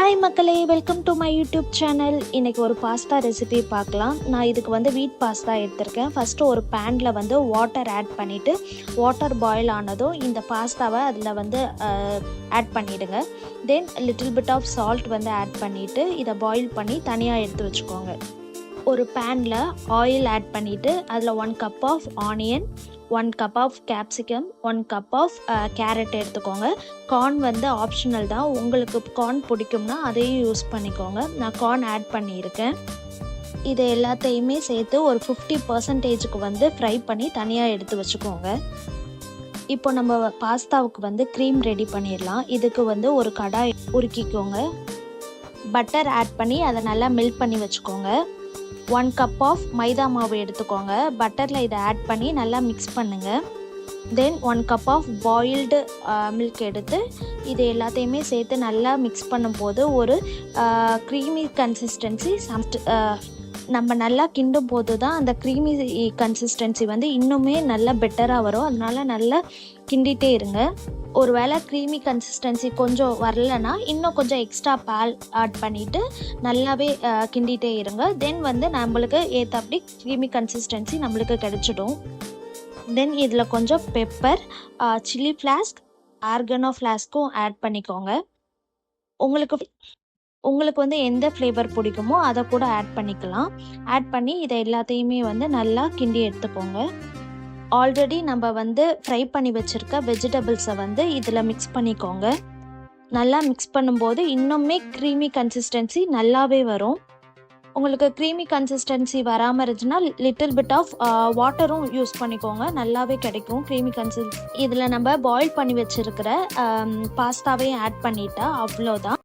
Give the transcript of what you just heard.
Hi மக்களே, welcome to my YouTube channel. இன்றைக்கி ஒரு பாஸ்தா ரெசிபி பார்க்கலாம். நான் இதுக்கு வந்து வீட் பாஸ்தா எடுத்திருக்கேன். ஃபஸ்ட்டு ஒரு பேனில் வந்து வாட்டர் ஆட் பண்ணிவிட்டு வாட்டர் பாயில் ஆனதும் இந்த பாஸ்தாவை அதில் வந்து ஆட் பண்ணிவிடுங்க. தென் லிட்டில் பிட் ஆஃப் சால்ட் வந்து ஆட் பண்ணிவிட்டு இதை பாயில் பண்ணி தனியாக எடுத்து வச்சுக்கோங்க. ஒரு பேனில் ஆயில் ஆட் பண்ணிவிட்டு அதில் 1 cup of onion, 1 cup of capsicum, 1 cup of carrot எடுத்துக்கோங்க. கார்ன் வந்து ஆப்ஷனல் தான், உங்களுக்கு கார்ன் பிடிக்கும்னா அதையும் யூஸ் பண்ணிக்கோங்க. நான் கார்ன் ஆட் பண்ணியிருக்கேன். இதை எல்லாத்தையுமே சேர்த்து ஒரு 50% வந்து ஃப்ரை பண்ணி தனியாக எடுத்து வச்சுக்கோங்க. இப்போ நம்ம பாஸ்தாவுக்கு வந்து க்ரீம் ரெடி பண்ணிடலாம். இதுக்கு வந்து ஒரு கடாய் உருக்கிக்கோங்க. பட்டர் ஆட் பண்ணி அதை நல்லா மெல்ட் பண்ணி வச்சுக்கோங்க. 1 கப் ஆஃப் மைதா மாவு எடுத்துக்கோங்க. பட்டரில் இதை ஆட் பண்ணி நல்லா மிக்ஸ் பண்ணுங்கள். தென் 1 கப் ஆஃப் பாயில்டு மில்க் எடுத்து இது எல்லாத்தையுமே சேர்த்து நல்லா மிக்ஸ் பண்ணும்போது ஒரு க்ரீமி கன்சிஸ்டன்சி நம்ம நல்லா கிண்டும் போது தான் அந்த க்ரீமி கன்சிஸ்டன்சி வந்து இன்னுமே நல்லா பெட்டராக வரும். அதனால நல்லா கிண்டிகிட்டே இருங்க. ஒரு வேளை க்ரீமி கன்சிஸ்டன்சி கொஞ்சம் வரலன்னா இன்னும் கொஞ்சம் எக்ஸ்ட்ரா பால் ஆட் பண்ணிவிட்டு நல்லாவே கிண்டிகிட்டே இருங்க. தென் வந்து நம்மளுக்கு ஏற்றபடி க்ரீமி கன்சிஸ்டன்சி நம்மளுக்கு கிடச்சிடும். தென் இதில் கொஞ்சம் பெப்பர், சில்லி ஃப்ளாஸ்க், ஆர்கனோ ஃப்ளாஸ்க்கும் ஆட் பண்ணிக்கோங்க. உங்களுக்கு வந்து எந்த ஃப்ளேவர் பிடிக்குமோ அதை கூட ஆட் பண்ணிக்கலாம். ஆட் பண்ணி இதை எல்லாத்தையுமே வந்து நல்லா கிண்டி எடுத்துக்கோங்க. ஆல்ரெடி நம்ம வந்து ஃப்ரை பண்ணி வச்சுருக்க வெஜிடபிள்ஸை வந்து இதில் மிக்ஸ் பண்ணிக்கோங்க. நல்லா மிக்ஸ் பண்ணும்போது இன்னுமே க்ரீமி கன்சிஸ்டன்சி நல்லாவே வரும். உங்களுக்கு க்ரீமி கன்சிஸ்டன்சி வராமல் இருந்துச்சுன்னா லிட்டில் பிட் ஆஃப் வாட்டரும் யூஸ் பண்ணிக்கோங்க, நல்லாவே கிடைக்கும் க்ரீமி இதில் நம்ம பாயில் பண்ணி வச்சுருக்கிற பாஸ்தாவையும் ஆட் பண்ணிட்டா அவ்வளோதான்.